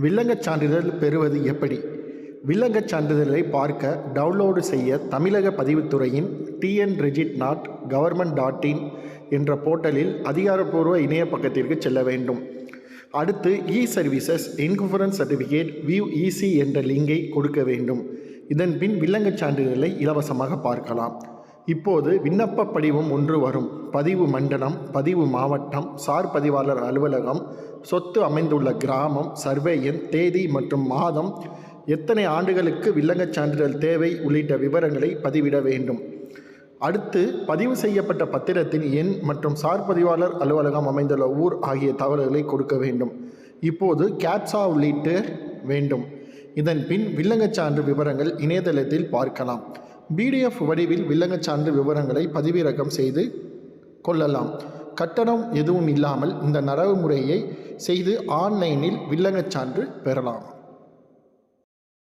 வில்லங்கச் சான்றிதழ் பெறுவது எப்படி? வில்லங்கச் சான்றிதழை பார்க்க டவுன்லோடு செய்ய தமிழக பதிவுத்துறையின் tn-regit.government.in என்ற போர்ட்டலில் அதிகாரப்பூர்வ இணைய பக்கத்திற்கு செல்ல வேண்டும். அடுத்து இ-சர்வீசஸ் இன்கூரன்ஸ் சர்டிஃபிகேட் வியூ இசி என்ற லிங்கை கொடுக்க வேண்டும். இதன் பின் வில்லங்கச் சான்றிதழை இலவசமாக பார்க்கலாம். இப்போது விண்ணப்ப படிவம் ஒன்று வரும். பதிவு மண்டலம், பதிவு மாவட்டம், சார் பதிவாளர் அலுவலகம், சொத்து அமைந்துள்ள கிராமம், சர்வே எண், தேதி மற்றும் மாதம், எத்தனை ஆண்டுகளுக்கு வில்லங்கச் சான்றிதழ் தேவை உள்ளிட்ட விவரங்களை பதிவிட வேண்டும். அடுத்து பதிவு செய்யப்பட்ட பத்திரத்தின் எண் மற்றும் சார் பதிவாளர் அலுவலகம் அமைந்துள்ள ஊர் ஆகிய தகவல்களை கொடுக்க வேண்டும். இப்போது கேப்சா உள்ளிட்டு வேண்டும். இதன் பின் வில்லங்கச் சான்று விவரங்கள் இணையதளத்தில் பார்க்கலாம். PDF வடிவில் வில்லங்கச் சான்று விவரங்களை பதிவிறக்கம் செய்து கொள்ளலாம். கட்டணம் எதுவும் இல்லாமல் இந்த நடைமுறையை செய்து ஆன்லைனில் வில்லங்கச் சான்று பெறலாம்.